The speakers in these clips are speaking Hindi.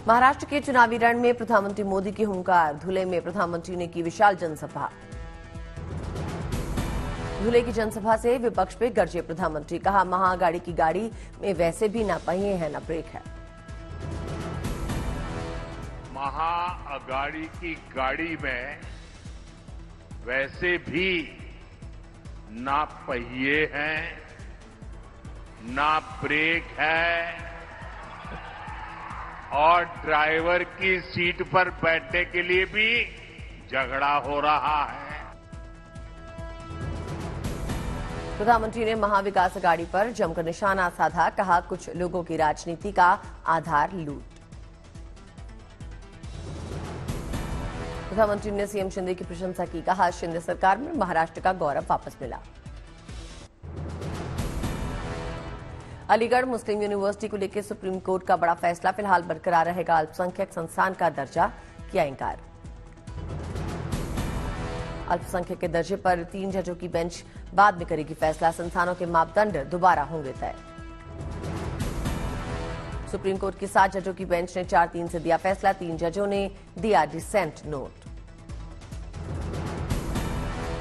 महाराष्ट्र के चुनावी रण में प्रधानमंत्री मोदी की हुंकार। धुले में प्रधानमंत्री ने की विशाल जनसभा। धुले की जनसभा से विपक्ष पे गरजे प्रधानमंत्री। कहा, महाअघाड़ी की गाड़ी में वैसे भी ना पहिए हैं ना ब्रेक है। महाअघाड़ी की गाड़ी में वैसे भी ना पहिए हैं ना ब्रेक है और ड्राइवर की सीट पर बैठने के लिए भी झगड़ा हो रहा है। प्रधानमंत्री ने महाविकास अघाड़ी पर जमकर निशाना साधा। कहा, कुछ लोगों की राजनीति का आधार लूट। प्रधानमंत्री ने सीएम शिंदे की प्रशंसा की। कहा, शिंदे सरकार में महाराष्ट्र का गौरव वापस मिला। अलीगढ़ मुस्लिम यूनिवर्सिटी को लेकर सुप्रीम कोर्ट का बड़ा फैसला। फिलहाल बरकरार रहेगा अल्पसंख्यक संस्थान का दर्जा, किया इंकार। अल्पसंख्यक के दर्जे पर 3 जजों की बेंच बाद में करेगी फैसला। संस्थानों के मापदंड दोबारा होंगे तय। सुप्रीम कोर्ट की 7 जजों की बेंच ने 4-3 से दिया फैसला। 3 जजों ने दिया डिसेंट नोट।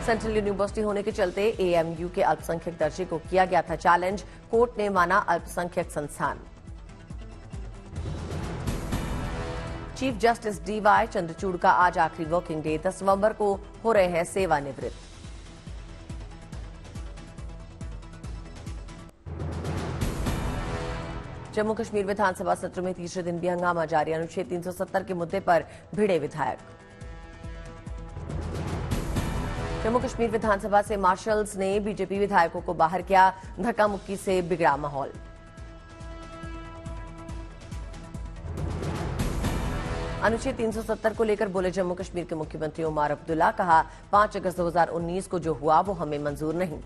सेंट्रल यूनिवर्सिटी होने के चलते एएमयू के अल्पसंख्यक दर्जे को किया गया था चैलेंज। कोर्ट ने माना अल्पसंख्यक संस्थान। चीफ जस्टिस डीवाई चंद्रचूड़ का आज आखिरी वर्किंग डे। 10 नवंबर को हो रहे हैं सेवानिवृत्त। जम्मू कश्मीर विधानसभा सत्र में तीसरे दिन भी हंगामा जारी। अनुच्छेद 370 के मुद्दे पर भिड़े विधायक। जम्मू कश्मीर विधानसभा से मार्शल्स ने बीजेपी विधायकों को बाहर किया। धक्का मुक्की से बिगड़ा माहौल। अनुच्छेद 370 को लेकर बोले जम्मू कश्मीर के मुख्यमंत्री उमर अब्दुल्ला। कहा, 5 अगस्त 2019 को जो हुआ वो हमें मंजूर नहीं।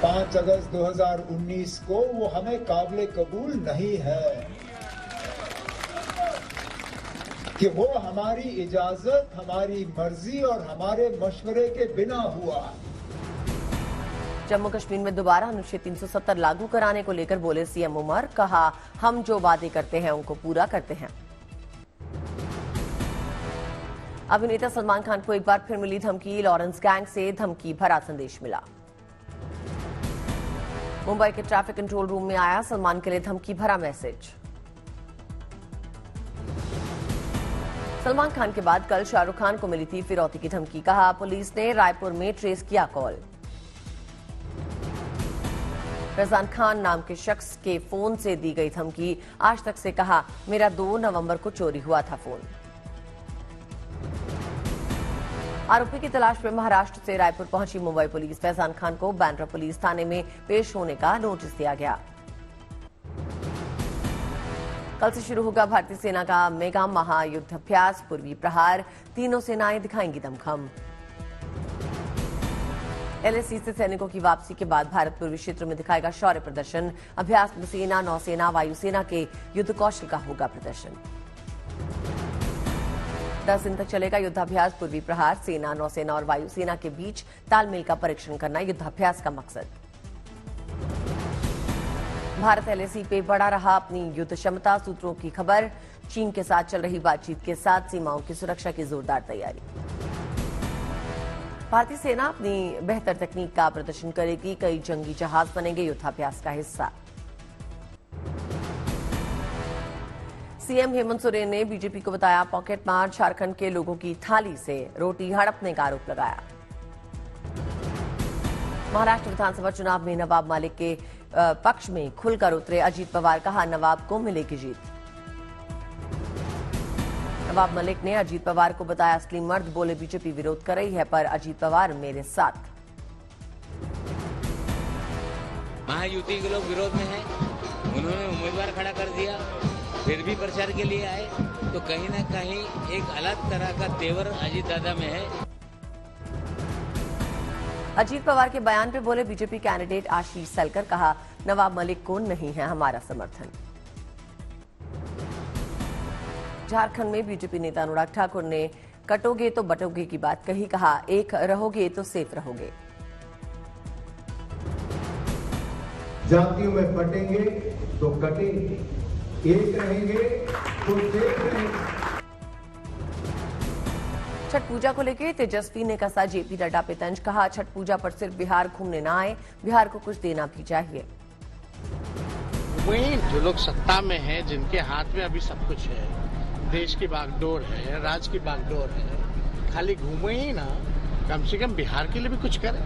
पांच अगस्त 2019 को वो हमें काबिले कबूल नहीं है कि वो हमारी इजाजत, हमारी मर्जी और हमारे मशवरे के बिना हुआ। जम्मू कश्मीर में दोबारा अनुच्छेद 370 लागू कराने को लेकर बोले सीएम उमर। कहा, हम जो वादे करते हैं उनको पूरा करते हैं। अभिनेता सलमान खान को एक बार फिर मिली धमकी। लॉरेंस गैंग से धमकी भरा संदेश मिला। मुंबई के ट्रैफिक कंट्रोल रूम में आया सलमान के लिए धमकी भरा मैसेज। सलमान खान के बाद कल शाहरुख खान को मिली थी फिरौती की धमकी। कहा, पुलिस ने रायपुर में ट्रेस किया कॉल। फैजान खान नाम के शख्स के फोन से दी गई धमकी। आज तक से कहा, मेरा 2 नवंबर को चोरी हुआ था फोन। आरोपी की तलाश में महाराष्ट्र से रायपुर पहुंची मुंबई पुलिस। फैजान खान को बांद्रा पुलिस थाने में पेश होने का नोटिस दिया गया। कल से शुरू होगा भारतीय सेना का मेगा महायुद्धाभ्यास पूर्वी प्रहार। तीनों सेनाएं दिखाएंगी दमखम। एलएसी से सैनिकों की वापसी के बाद भारत पूर्वी क्षेत्र में दिखाएगा शौर्य प्रदर्शन। अभ्यास में सेना, नौसेना, वायुसेना के युद्ध कौशल का होगा प्रदर्शन। 10 दिन तक चलेगा युद्धाभ्यास पूर्वी प्रहार। सेना, नौसेना और वायुसेना के बीच तालमेल का परीक्षण करना युद्धाभ्यास का मकसद। भारत एलएसी पे बढ़ा रहा अपनी युद्ध क्षमता। सूत्रों की खबर, चीन के साथ चल रही बातचीत के साथ सीमाओं की सुरक्षा की जोरदार तैयारी। भारतीय सेना अपनी बेहतर तकनीक का प्रदर्शन करेगी। कई जंगी जहाज बनेंगे युद्धाभ्यास का हिस्सा। सीएम हेमंत सोरेन ने बीजेपी को बताया पॉकेट मार। झारखंड के लोगों की थाली से रोटी हड़पने का आरोप लगाया। महाराष्ट्र विधानसभा चुनाव में नवाब मलिक के पक्ष में खुलकर उतरे अजीत पवार। कहा, नवाब को मिलेगी जीत। नवाब मलिक ने अजीत पवार को बताया असली मर्द। बोले, बीजेपी विरोध कर रही है पर अजीत पवार मेरे साथ। महायुति के लोग विरोध में हैं। उन्होंने उम्मीदवार खड़ा कर दिया, फिर भी प्रचार के लिए आए, तो कहीं ना कहीं एक अलग तरह का तेवर अजीत दादा में है। अजीत पवार के बयान पे बोले बीजेपी कैंडिडेट आशीष सलकर। कहा, नवाब मलिक को नहीं है हमारा समर्थन। झारखंड में बीजेपी नेता अनुराग ठाकुर ने कटोगे तो बटोगे की बात कही। कहा, एक रहोगे तो सेफ रहोगे। जातियों में बटेंगे तो कटेंगे, एक रहेंगे तो देख रहेंगे। छठ पूजा को लेकर तेजस्वी ने कसा जेपी नड्डा पे तंज। कहा, छठ पूजा पर सिर्फ बिहार घूमने ना आए, बिहार को कुछ देना भी चाहिए। वही जो लोग सत्ता में हैं, जिनके हाथ में अभी सब कुछ है, देश की बागडोर है, राज्य की बागडोर है, खाली घूमे ही ना, कम से कम बिहार के लिए भी कुछ करें।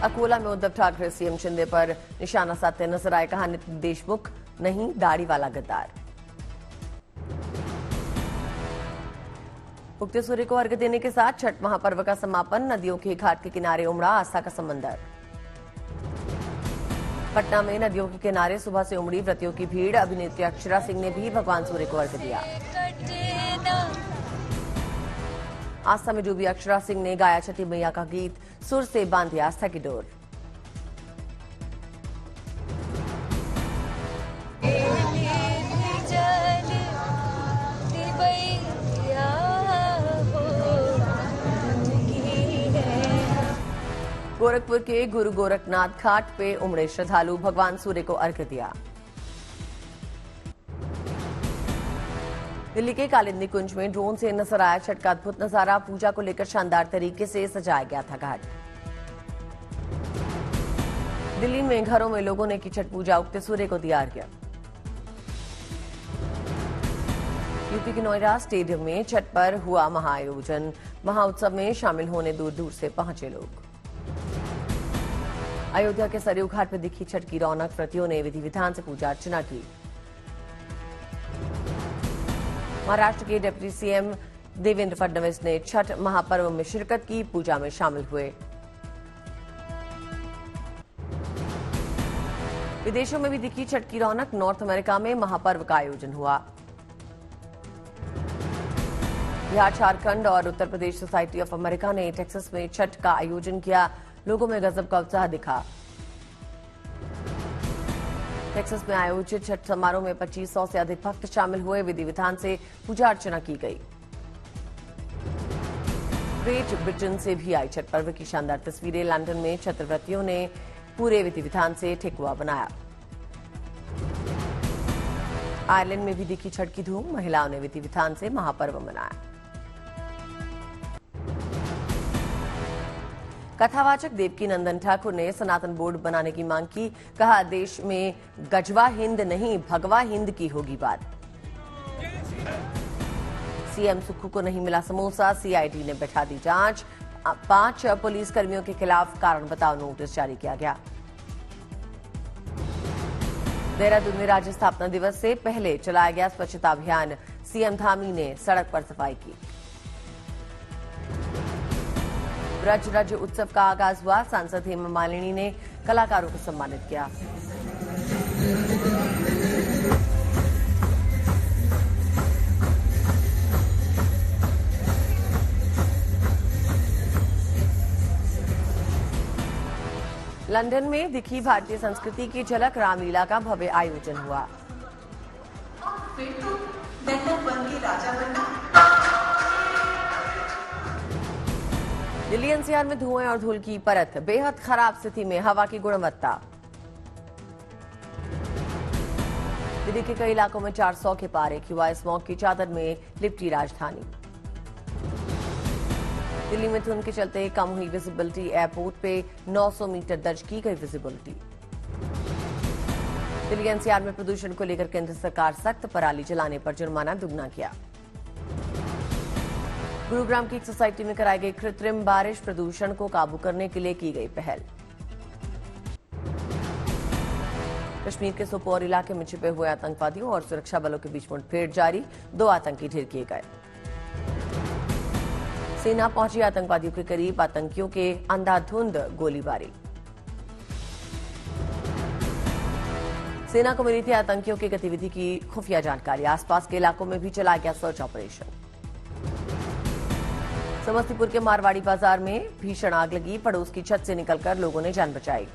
अकोला में उद्धव ठाकरे सीएम शिंदे पर निशाना साधते नजर आए। कहा, नितिन देशमुख नहीं, दाढ़ी वाला गद्दार। उगते सूर्य को अर्घ्य देने के साथ छठ महापर्व का समापन। नदियों के घाट के किनारे उमड़ा आस्था का समंदर। पटना में नदियों के किनारे सुबह से उमड़ी व्रतियों की भीड़। अभिनेत्री अक्षरा सिंह ने भी भगवान सूर्य को अर्घ्य दिया। आस्था में डूबी अक्षरा सिंह ने गाया छठी मैया का गीत, सुर से बांधी आस्था की डोर। गोरखपुर के गुरु गोरखनाथ घाट पे उमड़े श्रद्धालु। भगवान सूर्य को अर्घ्य दिया। दिल्ली के कालिंदी कुंज में ड्रोन से नजर आया छठ का अद्भुत नजारा। पूजा को लेकर शानदार तरीके से सजाया गया था घाट। दिल्ली में घरों में लोगों ने की छठ पूजा, उगते सूर्य को दिया अर्घ्य। यूपी के नोएडा स्टेडियम में छठ पर हुआ महाआयोजन। महाउत्सव में शामिल होने दूर दूर से पहुंचे लोग। अयोध्या के सरयू घाट पर दिखी छठ की रौनक। व्रतियों ने विधि विधान से पूजा अर्चना की। महाराष्ट्र के डिप्टी सीएम देवेंद्र फडणवीस ने छठ महापर्व में शिरकत की, पूजा में शामिल हुए। विदेशों में भी दिखी छठ की रौनक। नॉर्थ अमेरिका में महापर्व का आयोजन हुआ। बिहार, झारखंड और Uttar Pradesh society of America ने टेक्सास में छठ का आयोजन किया। लोगों में गजब का उत्साह दिखा। टेक्सास में आयोजित छठ समारोह में 2500 से अधिक भक्त शामिल हुए। विधि विधान से पूजा अर्चना की गई। ग्रेट ब्रिटेन से भी आई छठ पर्व की शानदार तस्वीरें। लंदन में छठव्रतियों ने पूरे विधि विधान से ठेकुआ बनाया। आयरलैंड में भी दिखी छठ की धूम। महिलाओं ने विधि विधान से महापर्व मनाया। कथावाचक देवकी नंदन ठाकुर ने सनातन बोर्ड बनाने की मांग की। कहा, देश में गजवा हिंद नहीं, भगवा हिंद की होगी बात। सीएम सुक्खू को नहीं मिला समोसा। सीआईडी ने बैठा दी जांच। 5 पुलिस कर्मियों के खिलाफ कारण बताओ नोटिस जारी किया गया। देहरादून में राज्य स्थापना दिवस से पहले चलाया गया स्वच्छता अभियान। सीएम धामी ने सड़क पर सफाई की। ब्रज राज्य उत्सव का आगाज हुआ। सांसद हेमा मालिनी ने कलाकारों को सम्मानित किया। लंदन में दिखी भारतीय संस्कृति की झलक। रामलीला का भव्य आयोजन हुआ। दिल्ली एनसीआर में धुएं और धूल की परत। बेहद खराब स्थिति में हवा की गुणवत्ता। दिल्ली के कई इलाकों में 400 के पार। हुआ स्मॉग की चादर में लिपटी राजधानी। दिल्ली में धुंध के चलते कम हुई विजिबिलिटी। एयरपोर्ट पे 900 मीटर दर्ज की गई विजिबिलिटी। दिल्ली एनसीआर में प्रदूषण को लेकर केंद्र सरकार सख्त। पराली जलाने पर जुर्माना दुगना किया। गुरुग्राम की एक सोसाइटी में कराई गई कृत्रिम बारिश। प्रदूषण को काबू करने के लिए की गई पहल। कश्मीर के सोपोर इलाके में छिपे हुए आतंकवादियों और सुरक्षा बलों के बीच मुठभेड़ जारी। 2 आतंकी ढेर किए गए। सेना पहुंची आतंकवादियों के करीब। आतंकियों के अंधाधुंध गोलीबारी। सेना को मिली थी आतंकियों की गतिविधि की खुफिया जानकारी। आसपास के इलाकों में भी चलाया गया सर्च ऑपरेशन। समस्तीपुर के मारवाड़ी बाजार में भीषण आग लगी। पड़ोस की छत से निकलकर लोगों ने जान बचाई।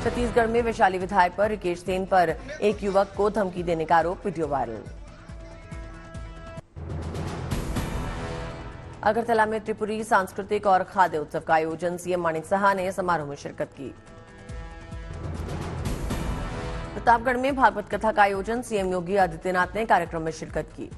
छत्तीसगढ़ में वैशाली विधायक पर रिकेश सेन पर एक युवक को धमकी देने का आरोप। Video viral. अगरतला में त्रिपुरी सांस्कृतिक और खाद्य उत्सव का आयोजन, सीएम माणिक साहा ने समारोह में शिरकत की। प्रतापगढ़ में भागवत कथा का आयोजन, सीएम योगी आदित्यनाथ ने कार्यक्रम में शिरकत की।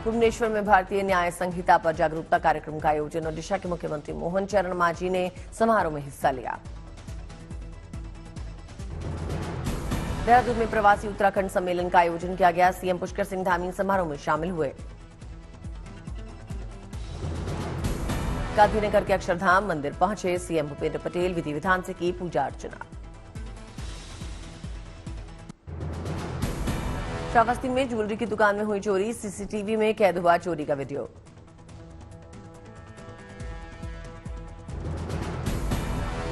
भुवनेश्वर में भारतीय न्याय संहिता पर जागरूकता कार्यक्रम का आयोजन, ओडिशा के मुख्यमंत्री मोहन चरण मांझी ने समारोह में हिस्सा लिया। देहरादून में प्रवासी उत्तराखंड सम्मेलन का आयोजन किया गया, सीएम पुष्कर सिंह धामी समारोह में शामिल हुए। गांधीनगर के अक्षरधाम मंदिर पहुंचे, सीएम भूपेंद्र पटेल विधि विधान से की पूजा अर्चना। श्रावस्ती में ज्वेलरी की दुकान में हुई चोरी, सीसीटीवी में कैद हुआ चोरी का वीडियो।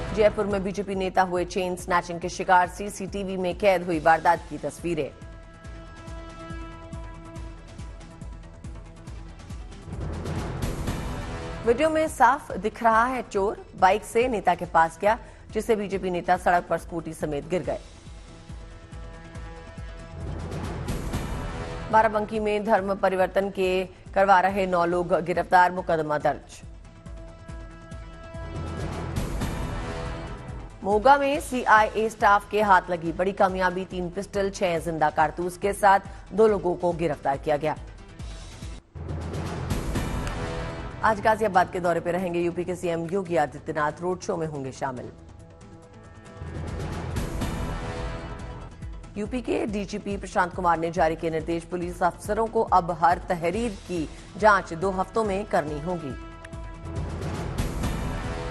जयपुर में बीजेपी नेता हुए चेन स्नैचिंग के शिकार, सीसीटीवी में कैद हुई वारदात की तस्वीरें। वीडियो में साफ दिख रहा है चोर बाइक से नेता के पास गया, जिससे बीजेपी नेता सड़क पर स्कूटी समेत गिर गए। बाराबंकी में धर्म परिवर्तन के करवा रहे 9 लोग गिरफ्तार, मुकदमा दर्ज। मोगा में सीआईए स्टाफ के हाथ लगी बड़ी कामयाबी, 3 पिस्टल 6 जिंदा कारतूस के साथ 2 लोगों को गिरफ्तार किया गया। आज गाजियाबाद के दौरे पर रहेंगे यूपी के CM Yogi Adityanath, road show में होंगे शामिल। यूपी के डीजीपी प्रशांत कुमार ने जारी किए निर्देश, पुलिस अफसरों को अब हर तहरीर की जांच 2 हफ्तों में करनी होगी।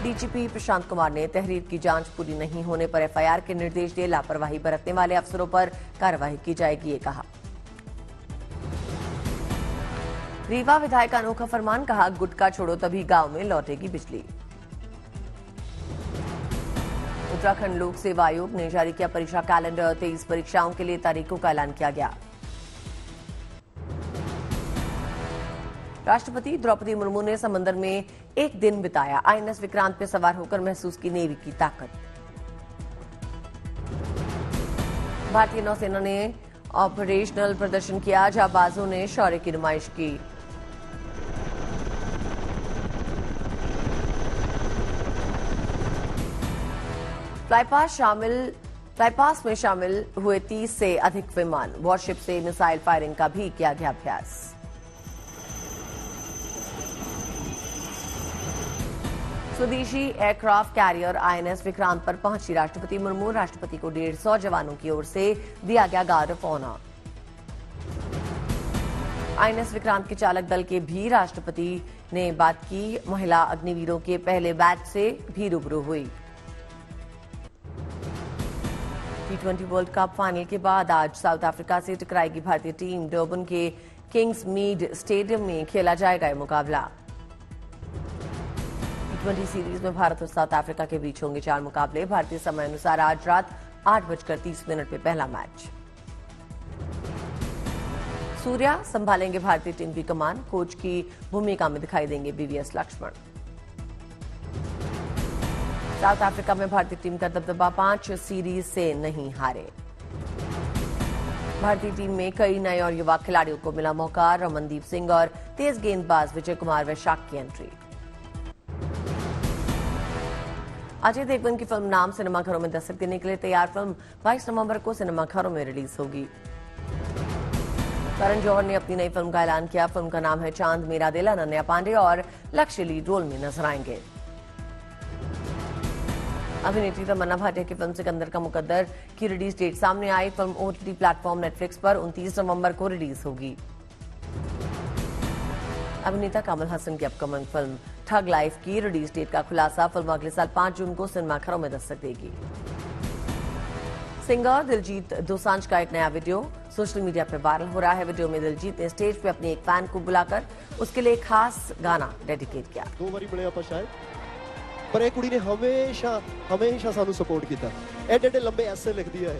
डीजीपी प्रशांत कुमार ने तहरीर की जांच पूरी नहीं होने पर एफआईआर के निर्देश दिए, लापरवाही बरतने वाले अफसरों पर कार्रवाई की जाएगी, ये कहा। रीवा विधायक का अनोखा फरमान, कहा गुटखा छोड़ो तभी गांव में लौटेगी बिजली। उत्तराखंड लोक सेवा आयोग ने जारी किया परीक्षा कैलेंडर, 23 परीक्षाओं के लिए तारीखों का ऐलान किया गया। राष्ट्रपति द्रौपदी मुर्मू ने समंदर में एक दिन बिताया, आईएनएस विक्रांत पे सवार होकर महसूस की नेवी की ताकत। भारतीय नौसेना ने ऑपरेशनल प्रदर्शन किया, जाबाजों ने शौर्य की नुमाइश की। फ्लाईपास में शामिल हुए 30 से अधिक विमान, वॉरशिप से मिसाइल फायरिंग का भी किया गया अभ्यास। स्वदेशी एयरक्राफ्ट कैरियर आईएनएस विक्रांत पर पहुंची राष्ट्रपति मुर्मू, राष्ट्रपति को 150 जवानों की ओर से दिया गया guard of honour. INS Vikrant के चालक दल के भी राष्ट्रपति ने बात की, महिला अग्निवीरों के पहले बैच से भी रूबरू हुई। T20 वर्ल्ड कप फाइनल के बाद आज साउथ अफ्रीका से टकराएगी भारतीय टीम, डर्बन के किंग्स मीड स्टेडियम में खेला जाएगा यह मुकाबला। T20 सीरीज में भारत और साउथ अफ्रीका के बीच होंगे 4 मुकाबले, भारतीय समय अनुसार आज रात 8:30 पे पहला मैच। सूर्या संभालेंगे भारतीय टीम की कमान, कोच की भूमिका में दिखाई देंगे बीवीएस लक्ष्मण। साउथ अफ्रीका में भारतीय टीम का दबदबा, 5 सीरीज से नहीं हारे। भारतीय टीम में कई नए और युवा खिलाड़ियों को मिला मौका, रमनदीप सिंह और तेज गेंदबाज विजय कुमार वैशाख की एंट्री। अजय देवगन की फिल्म नाम सिनेमाघरों में दस्तक देने के लिए तैयार, फिल्म 22 नवंबर को सिनेमाघरों में रिलीज होगी। करण जौहर ने अपनी नई फिल्म का ऐलान किया, फिल्म का नाम है चांद मेरा दिल, अनन्या पांडे और लक्ष्य लीड रोल में नजर आएंगे। अभिनेत्री तमन्ना भाटिया की फिल्म सिकंदर का मुकद्दर की रिलीज डेट सामने आई, फिल्म ओटीटी प्लेटफॉर्म नेटफ्लिक्स पर 29 नवंबर को रिलीज होगी। अभिनेता कमल हसन की अपकमिंग फिल्म ठग लाइफ की रिलीज डेट का खुलासा, फिल्म अगले साल 5 जून को सिनेमाघरों में दस्तक देगी। सिंगर दिलजीत दोसांझ का एक नया वीडियो सोशल मीडिया पर वायरल हो रहा है। वीडियो में दिलजीत ने स्टेज पे अपने एक फैन को बुलाकर उसके लिए खास गाना डेडिकेट किया। 2 ਵਾਰੀ ਬੜੇ ਆਪਾਂ ਸ਼ਾਇਦ, ਪਰ ਇਹ ਕੁੜੀ ਨੇ ਹਮੇਸ਼ਾ ਸਾਨੂੰ ਸਪੋਰਟ ਕੀਤਾ, ਐਡੇ ਐਡੇ ਲੰਬੇ ਐਸੇ ਲਿਖਦੀ ਹੈ।